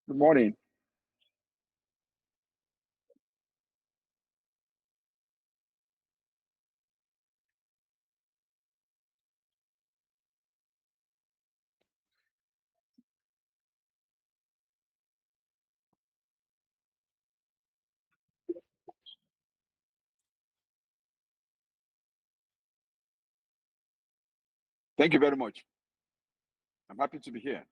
Good morning. Thank you very much. I'm happy to be here.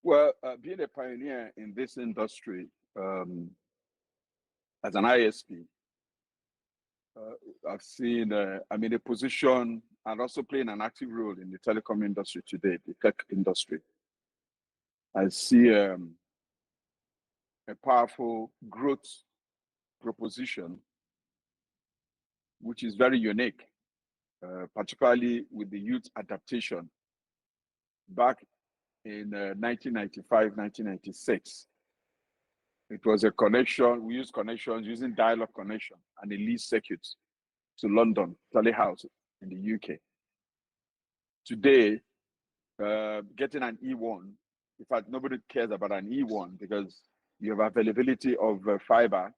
Well, being a pioneer in this industry as an ISP, I've seen, I'm in a position and also playing an active role in the telecom industry today, the tech industry. I see a powerful growth proposition, which is very unique, particularly with the youth adaptation. Back in 1995, 1996, it was a connection. We used connections using dial-up connection and a lease circuit to London, House in the UK. Today, getting an E1, in fact, nobody cares about an E1 because you have availability of fiber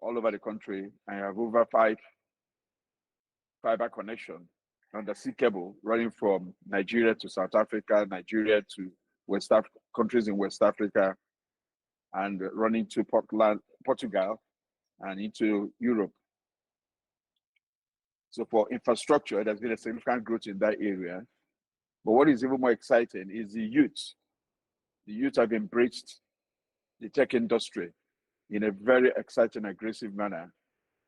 all over the country, and you have over 5 fiber connection undersea cable running from Nigeria to South Africa, Nigeria to countries in West Africa, and running to Portugal and into Europe. So for infrastructure, there's been a significant growth in that area. But what is even more exciting is the youth. The youth have embraced the tech industry in a very exciting, aggressive manner.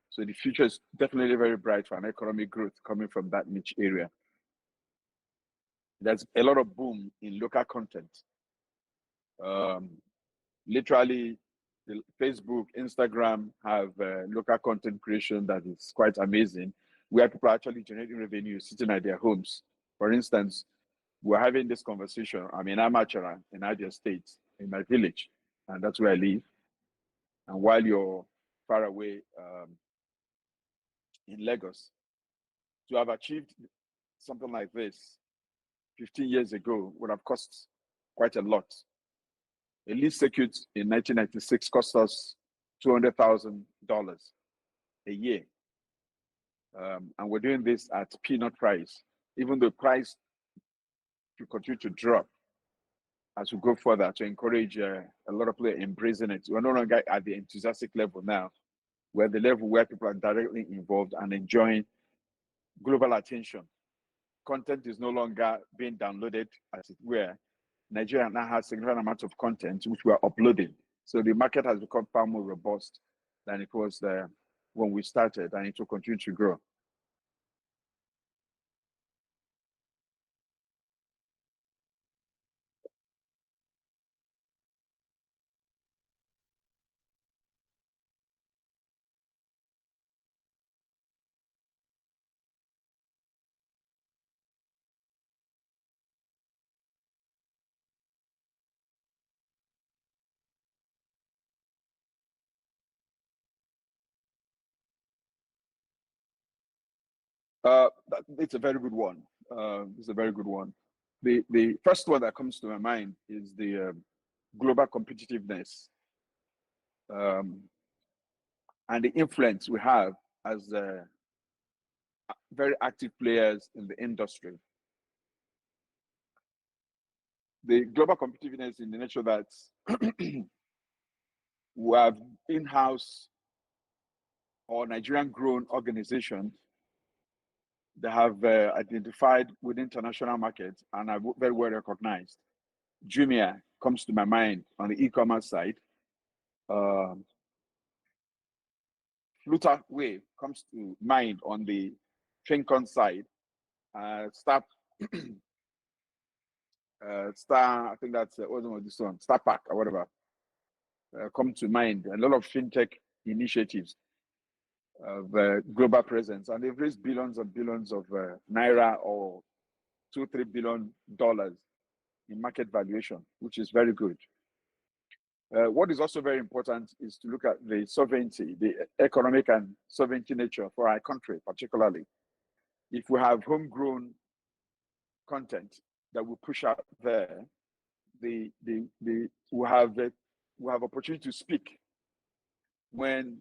So the future is definitely very bright for an economic growth coming from that niche area. There's a lot of boom in local content. Literally, Facebook, Instagram have local content creation that is quite amazing, where people are actually generating revenue sitting at their homes. For instance, we're having this conversation. I'm in Amachara in Abia State, in my village, and that's where I live. And while you're far away in Lagos, to have achieved something like this 15 years ago would have cost quite a lot. A lease circuit in 1996 cost us $200,000 a year. And we're doing this at peanut price, even though price will continue to drop as we go further to encourage a lot of people embracing it. We're no longer at the enthusiastic level now. We're at the level where people are directly involved and enjoying global attention. Content is no longer being downloaded as it were. Nigeria now has significant amounts of content which we are uploading. So the market has become far more robust than it was when we started, and it will continue to grow. It's a very good one. It's a very good one. The first one that comes to my mind is the global competitiveness and the influence we have as very active players in the industry. The global competitiveness in the nature that we have in-house or Nigerian-grown organizations that have identified with international markets and are very well recognized. Jumia comes to my mind on the e-commerce side. Flutter Wave comes to mind on the FinCon side. Star, I think that's what's the name of this one, Star Pack or whatever, come to mind. A lot of fintech initiatives. of global presence, and they've raised billions and billions of naira or $2-3 billion in market valuation, which is very good. What is also very important is to look at the sovereignty, the economic and sovereignty nature for our country, particularly. If we have homegrown content that we push out there, we have opportunity to speak when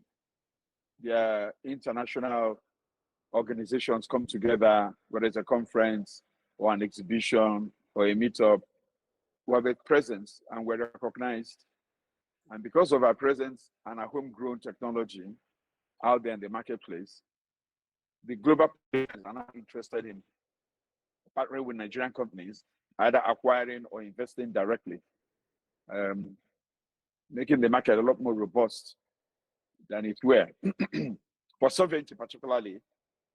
the international organizations come together, whether it's a conference or an exhibition or a meetup. We have a presence and we're recognized. And because of our presence and our homegrown technology out there in the marketplace, the global players are not interested in partnering with Nigerian companies, either acquiring or investing directly, making the market a lot more robust than it were. For sovereignty particularly,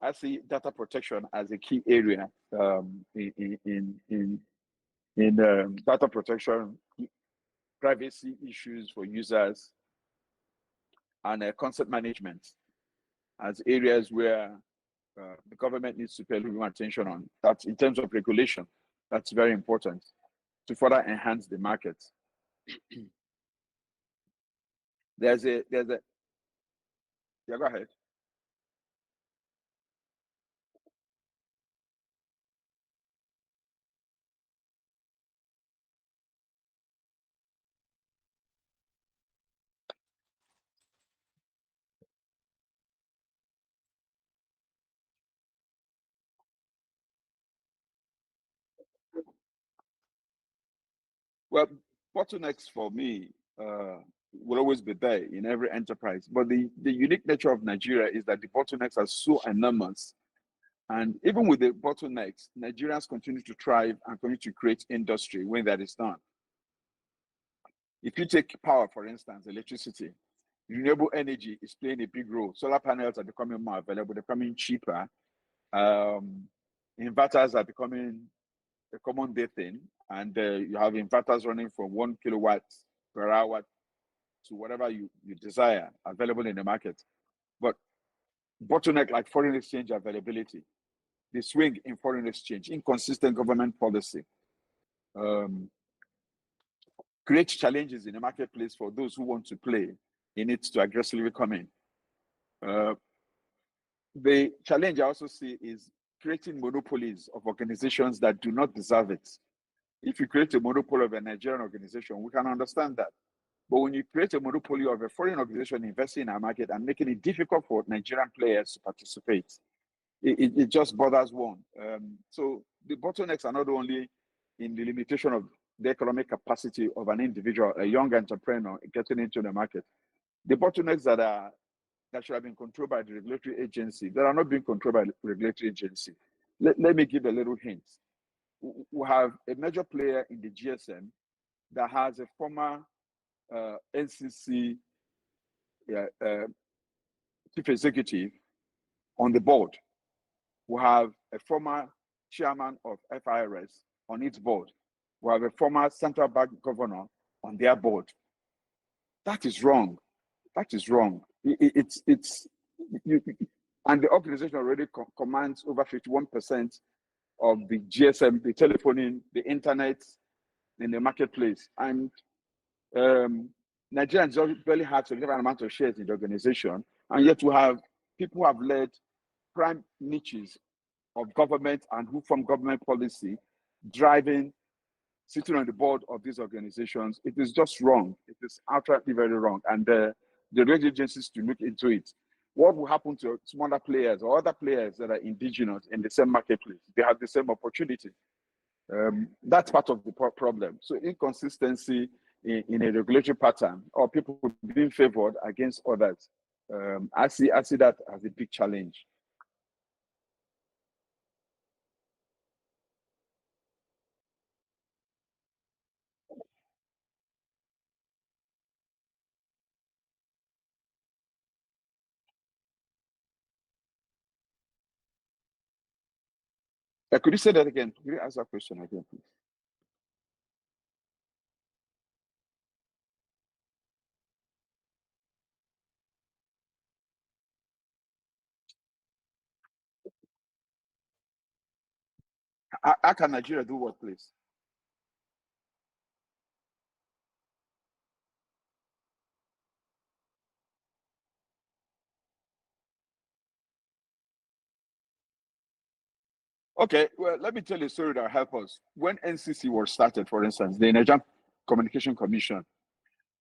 I see data protection as a key area in data protection, privacy issues for users, and concept management as areas where the government needs to pay a little more attention on. That's in terms of regulation. That's very important to further enhance the market. There's a yeah, go ahead. Well, bottlenecks for me will always be there in every enterprise. But the unique nature of Nigeria is that the bottlenecks are so enormous. And even with the bottlenecks, Nigerians continue to thrive and continue to create industry when that is done. If you take power, for instance, electricity, renewable energy is playing a big role. Solar panels are becoming more available, they're becoming cheaper. Inverters are becoming a common day thing, and you have inverters running from 1 kilowatt per hour to whatever you desire available in the market. But bottleneck like foreign exchange availability, the swing in foreign exchange, inconsistent government policy, create challenges in the marketplace for those who want to play in it to aggressively come in. The challenge I also see is creating monopolies of organizations that do not deserve it. If you create a monopoly of a Nigerian organization, we can understand that. But when you create a monopoly of a foreign organization investing in our market and making it difficult for Nigerian players to participate, it just bothers one. So the bottlenecks are not only in the limitation of the economic capacity of an individual, a young entrepreneur getting into the market. The bottlenecks that should have been controlled by the regulatory agency, that are not being controlled by the regulatory agency. Let me give a little hint. We have a major player in the GSM that has a former NCC chief executive on the board. We have a former chairman of FIRS on its board. We have a former central bank governor on their board. That is wrong. That is wrong. And the organization already commands over 51% of the GSM, the telephoning, the internet in the marketplace. And Nigerians barely have a significant amount of shares in the organization. And yet we have people who have led prime niches of government and who form government policy, driving, sitting on the board of these organizations. It is just wrong. It is outrightly very wrong. And the regulatory agencies to look into it. What will happen to smaller players or other players that are indigenous in the same marketplace? They have the same opportunity. That's part of the problem. So inconsistency in a regulatory pattern, or people being favored against others. I see that as a big challenge. Could you say that again? Could you ask that question again, please? How can Nigeria do what, please? Okay, well, let me tell you a story that will help us. When NCC was started, for instance, the Nigerian Communication Commission,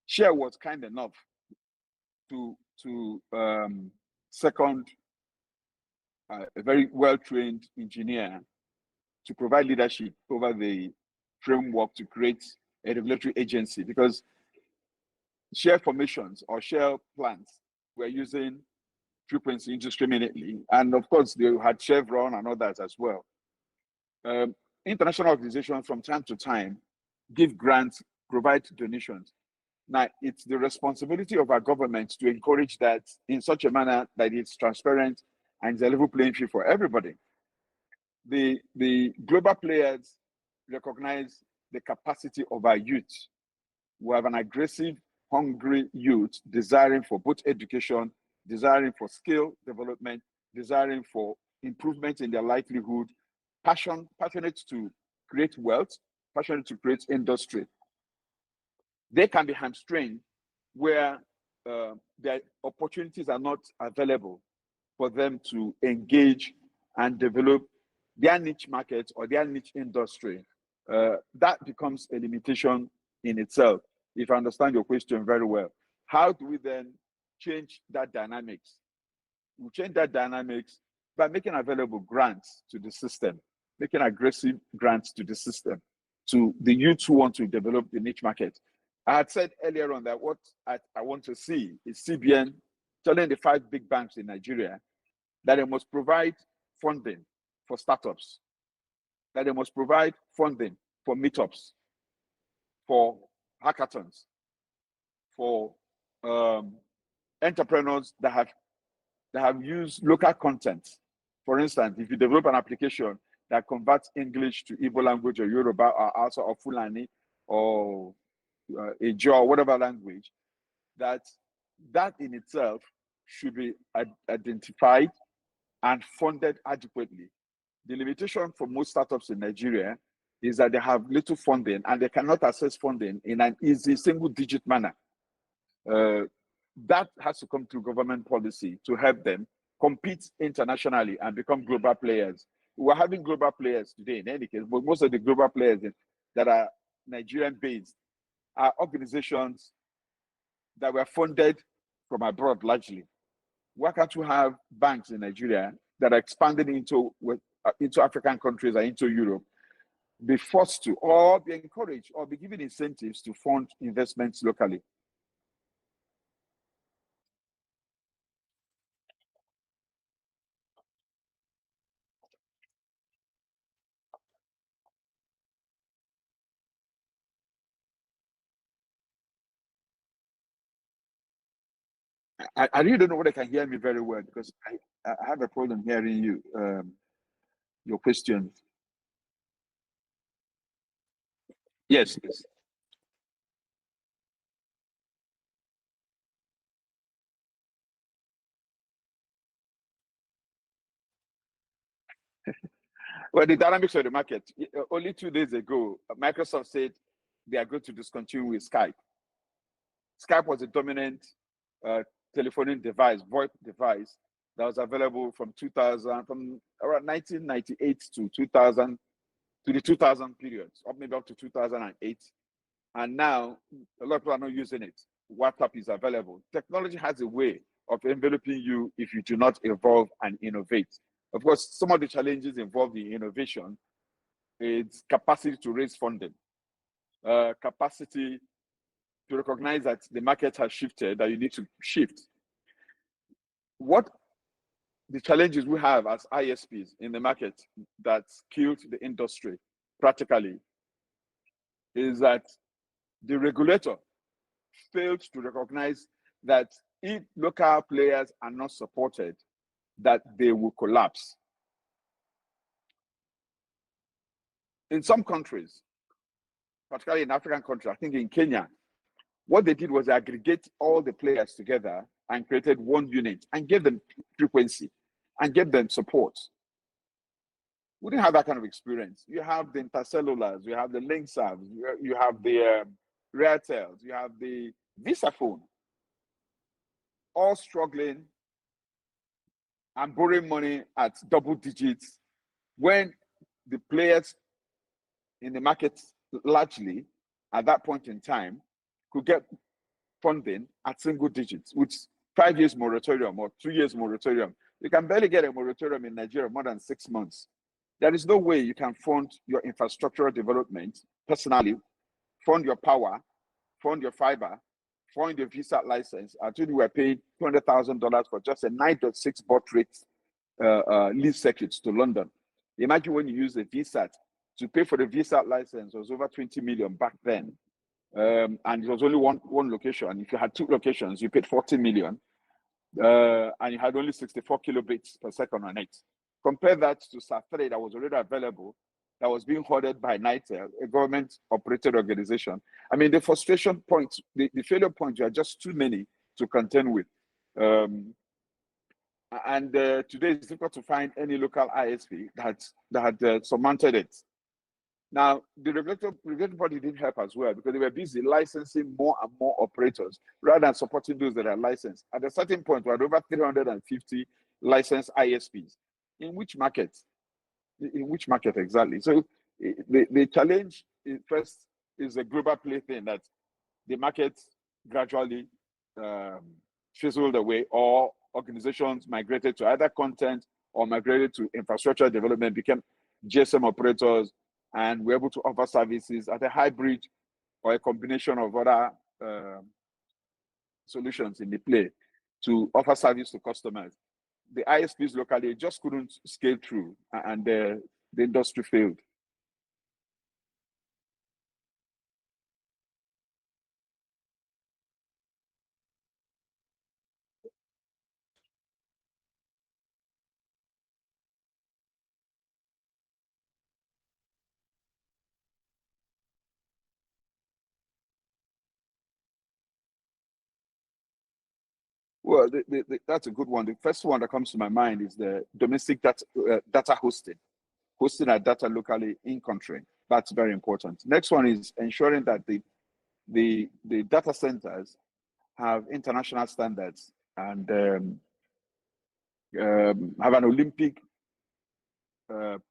Share was kind enough to second a very well-trained engineer to provide leadership over the framework to create a regulatory agency, because share formations or share plans were using frequency indiscriminately. And of course, they had Chevron and others as well. International organizations from time to time give grants, provide donations. Now, it's the responsibility of our government to encourage that in such a manner that it's transparent and it's a level playing field for everybody. The global players recognize the capacity of our youth. We have an aggressive, hungry youth desiring for both education, desiring for skill development, desiring for improvement in their livelihood, passionate to create wealth, passionate to create industry. They can be hamstringed where their opportunities are not available for them to engage and develop their niche market or their niche industry. That becomes a limitation in itself, if I understand your question very well. How do we then change that dynamics? We change that dynamics by making available grants to the system, making aggressive grants to the system, to the youth who want to develop the niche market. I had said earlier on that what I want to see is CBN telling the 5 big banks in Nigeria that they must provide funding for startups, that they must provide funding for meetups, for hackathons, for entrepreneurs that have used local content. For instance, if you develop an application that converts English to Igbo language or Yoruba or Hausa or Fulani or Ijaw or whatever language, that in itself should be identified and funded adequately. The limitation for most startups in Nigeria is that they have little funding and they cannot access funding in an easy single-digit manner. That has to come through government policy to help them compete internationally and become global players. We're having global players today in any case, but most of the global players that are Nigerian-based are organizations that were funded from abroad largely. Why can't you have banks in Nigeria that are expanding into African countries and into Europe, be forced to, or be encouraged, or be given incentives to fund investments locally? I really don't know whether they can hear me very well because I have a problem hearing you, your questions. Yes, yes. Well, the dynamics of the market. Only 2 days ago, Microsoft said they are going to discontinue with Skype. Skype was a dominant telephonic device, VoIP device that was available from around 1998 to 2000, to the 2000 periods, or maybe up to 2008. And now a lot of people are not using it. WhatsApp is available. Technology has a way of enveloping you if you do not evolve and innovate. Of course, some of the challenges involved in innovation is capacity to raise funding, capacity to recognize that the market has shifted, that you need to shift. What the challenges we have as ISPs in the market that killed the industry practically is that the regulator failed to recognize that if local players are not supported, that they will collapse. In some countries, particularly in African countries, I think in Kenya, what they did was aggregate all the players together and created one unit and gave them frequency and gave them support. We didn't have that kind of experience. You have the intercellulars, you have the Linkserves, you have the Realtels, you have the Visa phone, all struggling and borrowing money at double digits when the players in the market largely at that point in time could get funding at single digits, with 5 years moratorium or 2 years moratorium. You can barely get a moratorium in Nigeria more than 6 months. There is no way you can fund your infrastructural development personally, fund your power, fund your fiber, fund your visa license. I told you we're paying $200,000 for just a 9.6 baud rate lease circuits to London. Imagine when you use a visa to pay for the visa license was over 20 million back then. And it was only one location. And if you had 2 locations, you paid 40 million. And you had only 64 kilobits per second on it. Compare that to SAT3 that was already available, that was being hoarded by NITEL, a government-operated organization. I mean, the frustration points, the failure points are just too many to contend with. Today it's difficult to find any local ISP that had surmounted it. Now, the regulatory body didn't help as well because they were busy licensing more and more operators rather than supporting those that are licensed. At a certain point, we had over 350 licensed ISPs. In which market? In which market exactly? So the challenge first is a global play thing that the market gradually fizzled away, or organizations migrated to either content or migrated to infrastructure development, became GSM operators, and we're able to offer services at a hybrid or a combination of other solutions in the play to offer service to customers. The ISPs locally just couldn't scale through, and the industry failed. Well, that's a good one. The first one that comes to my mind is the domestic data hosting our data locally in country. That's very important. Next one is ensuring that the data centers have international standards and have an Olympic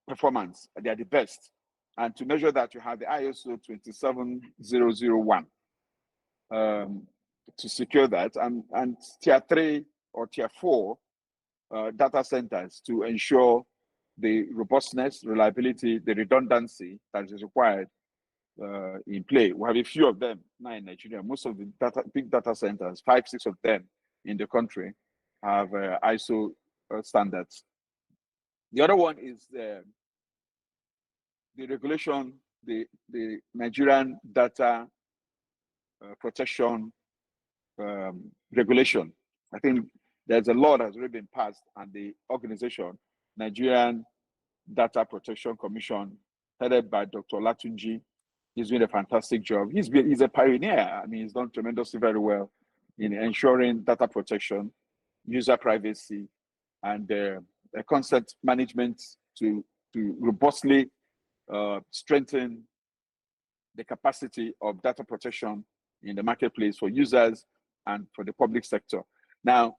performance. They are the best. And to measure that, you have the ISO 27001 to secure that, and tier 3 or tier 4 data centers to ensure the robustness, reliability, the redundancy that is required in play. We have a few of them now in Nigeria. Most of the big data centers, 5, 6 of them in the country, have ISO standards. The other one is the regulation, the Nigerian data protection regulation. I think there's a law that has already been passed, and the organization, Nigerian Data Protection Commission, headed by Dr. Latunji, he's doing a fantastic job. He's a pioneer. I mean, he's done tremendously very well in ensuring data protection, user privacy, and consent management to robustly strengthen the capacity of data protection in the marketplace for users and for the public sector. Now,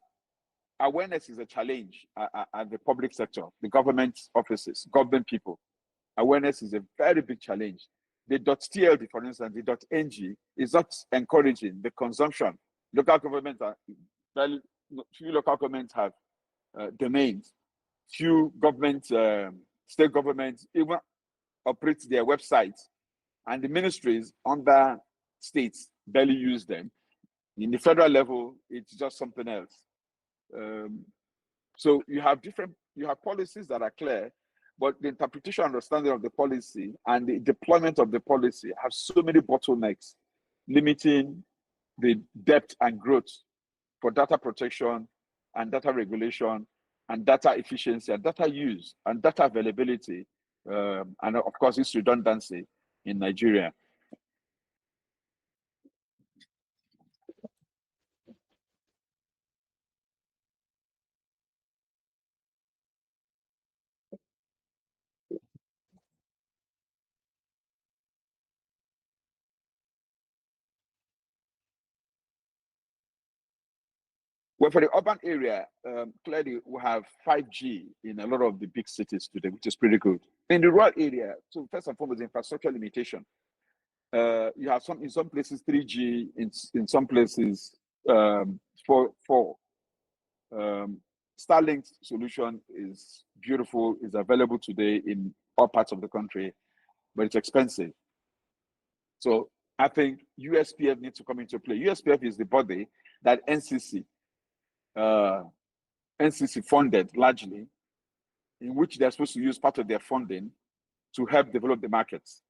awareness is a challenge at the public sector, the government offices, government people. Awareness is a very big challenge. The .tld, for instance, the .ng is not encouraging the consumption. Local governments few local governments have domains. Few governments, state governments even operate their websites, and the ministries under states barely use them. In the federal level, it's just something else. So you have policies that are clear, but the interpretation and understanding of the policy and the deployment of the policy have so many bottlenecks, limiting the depth and growth for data protection and data regulation and data efficiency and data use and data availability, and of course, its redundancy in Nigeria. Well, for the urban area, clearly we have 5G in a lot of the big cities today, which is pretty good. In the rural area, so first and foremost, infrastructure limitation. You have in some places 3G, in some places 4. Starlink solution is beautiful, is available today in all parts of the country, but it's expensive. So I think USPF needs to come into play. USPF is the body that NCC funded largely, in which they're supposed to use part of their funding to help develop the markets.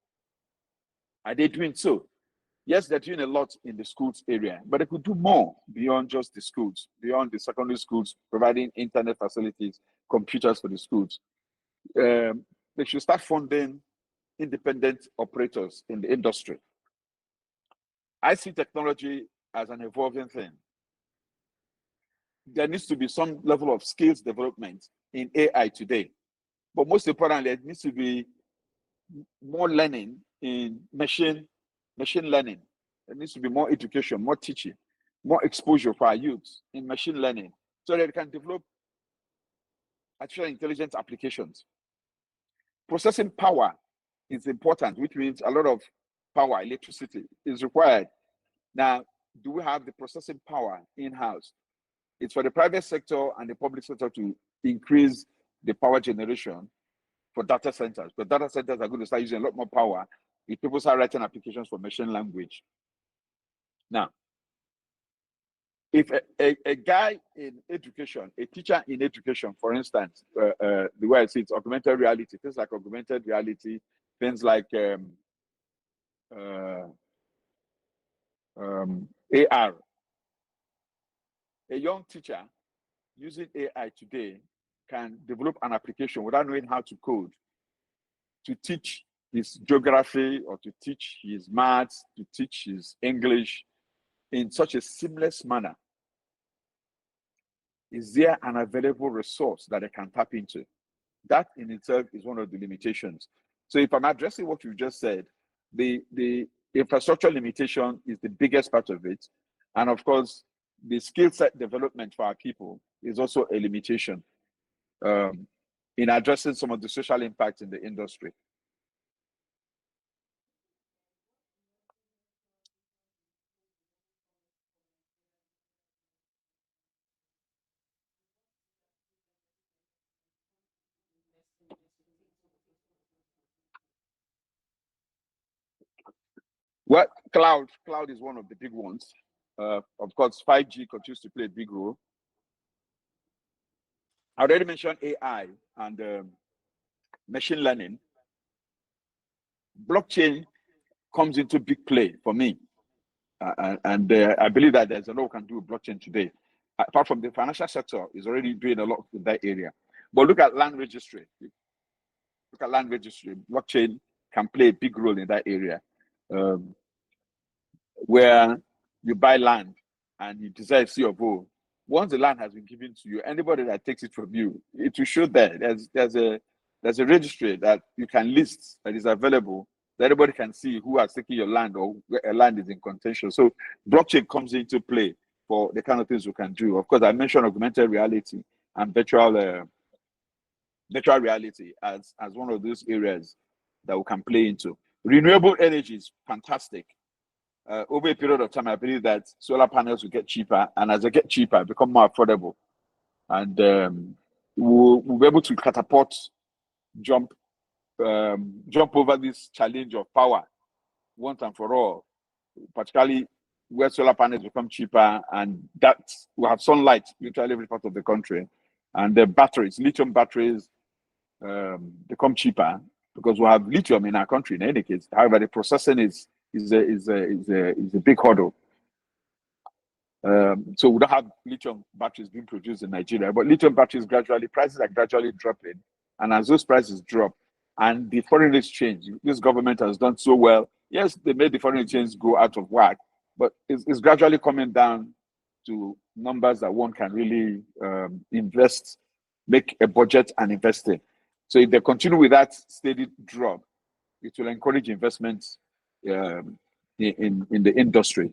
Are they doing so? Yes, they're doing a lot in the schools area, but they could do more beyond just the schools, beyond the secondary schools, providing internet facilities, computers for the schools. They should start funding independent operators in the industry. I see technology as an evolving thing. There needs to be some level of skills development in AI today, but most importantly, there needs to be more learning in machine learning. There needs to be more education, more teaching, more exposure for our youths in machine learning so that they can develop artificial intelligence applications. Processing power is important, which means a lot of power, electricity is required. Now, do we have the processing power in-house? It's for the private sector and the public sector to increase the power generation for data centers, but data centers are going to start using a lot more power if people start writing applications for machine language. Now, if a guy in education, a teacher in education, for instance, the way I see it's augmented reality, things like augmented reality, things like AR. A young teacher using AI today can develop an application without knowing how to code to teach his geography or to teach his maths, to teach his English in such a seamless manner. Is there an available resource that they can tap into? That in itself is one of the limitations. So if I'm addressing what you just said, the infrastructure limitation is the biggest part of it. And of course, the skill set development for our people is also a limitation in addressing some of the social impact in the industry. Well, cloud is one of the big ones. Of course, 5G continues to play a big role. I already mentioned AI and machine learning. Blockchain comes into big play for me. And I believe that there's a lot we can do with blockchain today. Apart from the financial sector is already doing a lot in that area. But look at land registry. Look at land registry. Blockchain can play a big role in that area. Where you buy land and you decide C of O. Once the land has been given to you, anybody that takes it from you, it will show there. There's a registry that you can list that is available. That everybody can see who has taken your land or where a land is in contention. So blockchain comes into play for the kind of things we can do. Of course, I mentioned augmented reality and virtual reality as one of those areas that we can play into. Renewable energy is fantastic. Over a period of time, I believe that solar panels will get cheaper, and as they get cheaper, become more affordable, and we'll be able to jump over this challenge of power once and for all, particularly where solar panels become cheaper, and that we have sunlight literally every part of the country, and the batteries, lithium batteries, become cheaper because we have lithium in our country in any case. However, the processing is a big hurdle. So we don't have lithium batteries being produced in Nigeria, but lithium batteries prices are gradually dropping. And as those prices drop and the foreign exchange, this government has done so well. Yes, they made the foreign exchange go out of whack, but it's gradually coming down to numbers that one can really invest, make a budget and invest in. So if they continue with that steady drop, it will encourage investments in the industry.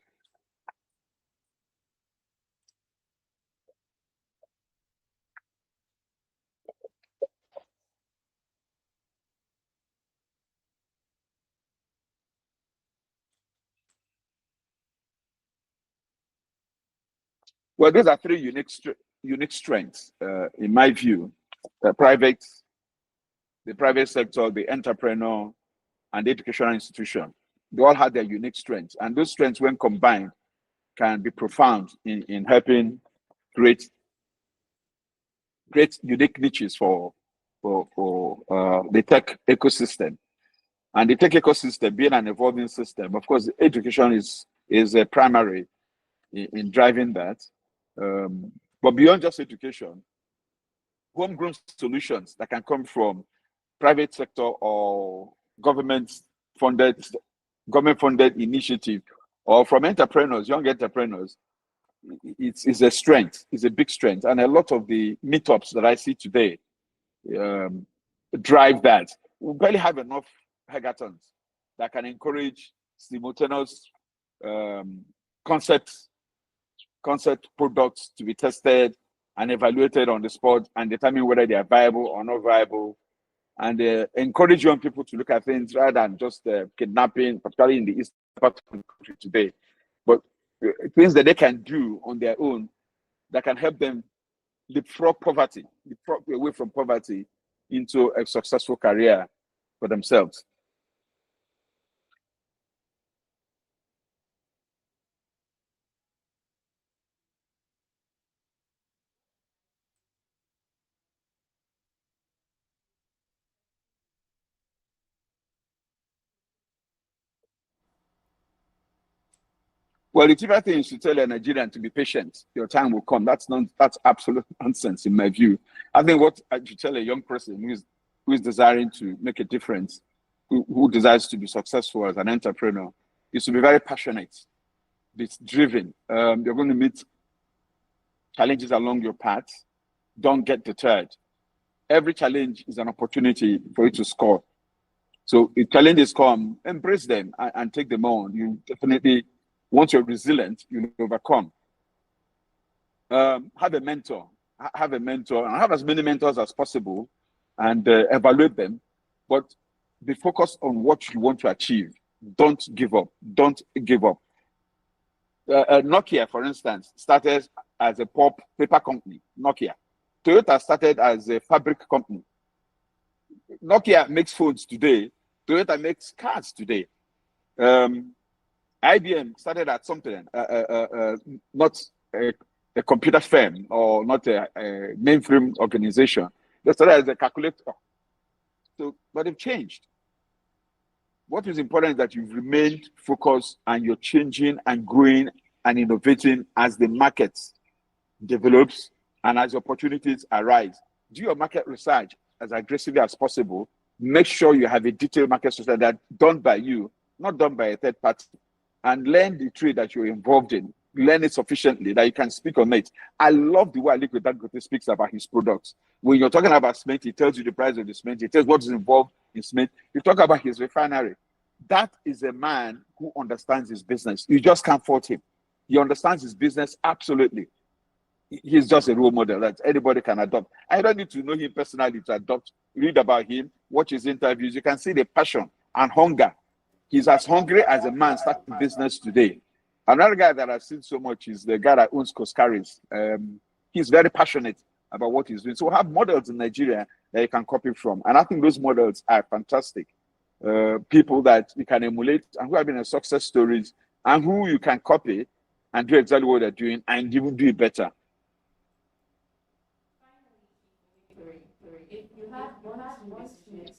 Well, these are three unique strengths, in my view. The private sector, the entrepreneur, and the educational institution. They all have their unique strengths. And those strengths, when combined, can be profound in helping create unique niches for the tech ecosystem. And the tech ecosystem being an evolving system, of course, education is a primary in driving that. But beyond just education, homegrown solutions that can come from private sector or government-funded initiative, or from entrepreneurs, young entrepreneurs, it's a strength. It's a big strength. And a lot of the meetups that I see today drive that. We barely have enough hackathons that can encourage simultaneous concept products to be tested and evaluated on the spot and determine whether they are viable or not viable, and encourage young people to look at things rather than just kidnapping, particularly in the east part of the country today. But things that they can do on their own that can help them leapfrog away from poverty into a successful career for themselves. Well, the cheaper thing is to tell a Nigerian to be patient. Your time will come. That's absolute nonsense in my view. I think what I should tell a young person who is desiring to make a difference, who desires to be successful as an entrepreneur, is to be very passionate, be driven. You're going to meet challenges along your path. Don't get deterred. Every challenge is an opportunity for you to score. So if challenges come, embrace them and take them on. You definitely, once you're resilient, you'll overcome. Have a mentor. Have a mentor, and have as many mentors as possible, and evaluate them. But be focused on what you want to achieve. Don't give up. Don't give up. Nokia, for instance, started as a paper company. Nokia. Toyota started as a fabric company. Nokia makes phones today. Toyota makes cars today. IBM started at something, not a computer firm or not a mainframe organization. They started as a calculator. So, but they've changed. What is important is that you've remained focused and you're changing and growing and innovating as the market develops and as opportunities arise. Do your market research as aggressively as possible. Make sure you have a detailed market research that's done by you, not done by a third party, and learn the trade that you're involved in. Learn it sufficiently that you can speak on it. I love the way Aliko Dangote speaks about his products. When you're talking about cement, he tells you the price of the cement. He tells what is involved in cement. You talk about his refinery. That is a man who understands his business. You just can't fault him. He understands his business absolutely. He's just a role model that anybody can adopt. I don't need to know him personally to adopt. Read about him, watch his interviews. You can see the passion and hunger. He's as hungry as a man starting business today. Another guy that I've seen so much is the guy that owns Coscaris. He's very passionate about what he's doing. So we have models in Nigeria that you can copy from. And I think those models are fantastic. People that you can emulate and who have been success stories and who you can copy and do exactly what they're doing and even do it better. If you had one message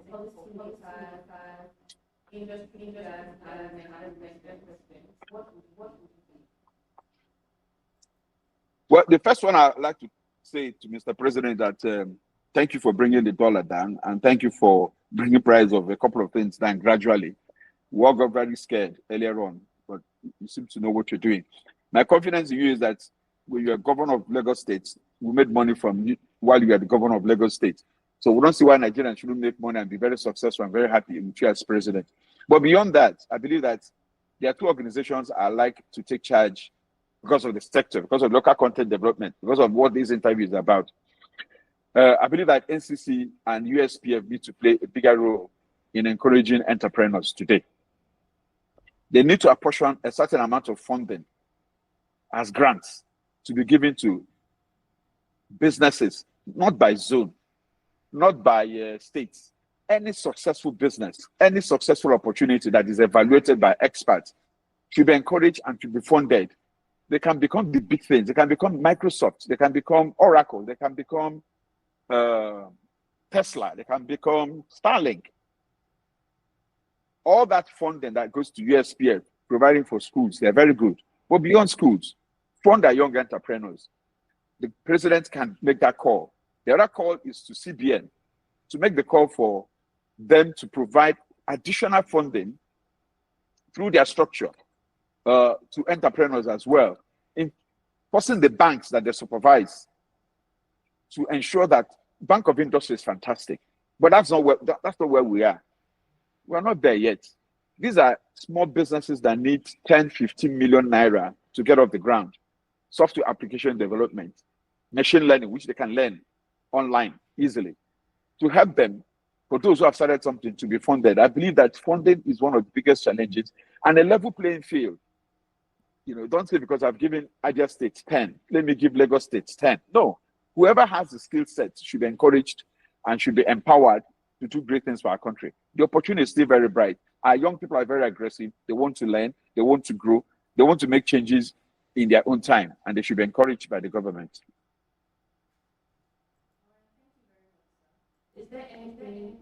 for policymakers, industry leaders, and what would you say? Well, the first one I'd like to say to Mr. President that thank you for bringing the dollar down and thank you for bringing price of a couple of things down gradually. We all got very scared earlier on, but you seem to know what you're doing. My confidence in you is that when you're governor of Lagos State, we made money from you while you are the governor of Lagos State. So we don't see why Nigerians shouldn't make money and be very successful and very happy with you as president. But beyond that, I believe that there are two organizations I like to take charge because of the sector, because of local content development, because of what this interview is about. I believe that NCC and USPF need to play a bigger role in encouraging entrepreneurs today. They need to apportion a certain amount of funding as grants to be given to businesses, not by zone, not by states. Any successful business, any successful opportunity that is evaluated by experts should be encouraged and should be funded. They can become the big things. They can become Microsoft. They can become Oracle. They can become Tesla. They can become Starlink. All that funding that goes to USPF, providing for schools, they're very good. But beyond schools, fund our young entrepreneurs. The president can make that call. The other call is to CBN to make the call for them to provide additional funding through their structure to entrepreneurs as well, in forcing the banks that they supervise to ensure that Bank of Industry is fantastic. But that's not where we are. We're not there yet. These are small businesses that need 10, 15 million naira to get off the ground. Software application development, machine learning, which they can learn online easily. To help them, for those who have started something, to be funded. I believe that funding is one of the biggest challenges, and a level playing field. Don't say because I've given Abia State 10, let me give Lagos State 10. No, whoever has the skill set should be encouraged and should be empowered to do great things for our country. The opportunity is still very bright. Our young people are very aggressive. They want to learn. They want to grow. They want to make changes in their own time, and they should be encouraged by the government. Is there anything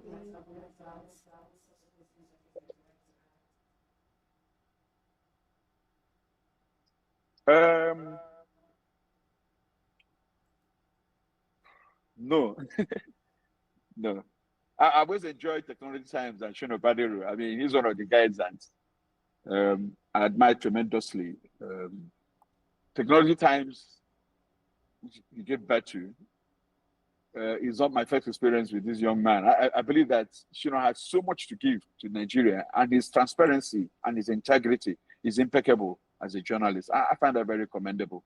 No, no. I always enjoyed Technology Times and Shino Badiru. I mean, he's one of the guys that I admire tremendously. Technology Times, which he gave birth to, is not my first experience with this young man. I believe that Shino has so much to give to Nigeria, and his transparency and his integrity is impeccable as a journalist. I find that very commendable.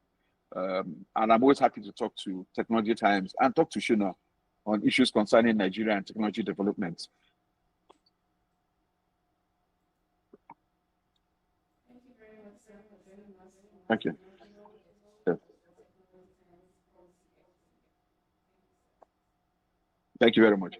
And I'm always happy to talk to Technology Times and talk to Shino on issues concerning Nigeria and technology development. Thank you very much, sir, for joining us. Thank you. Yeah. Thank you very much.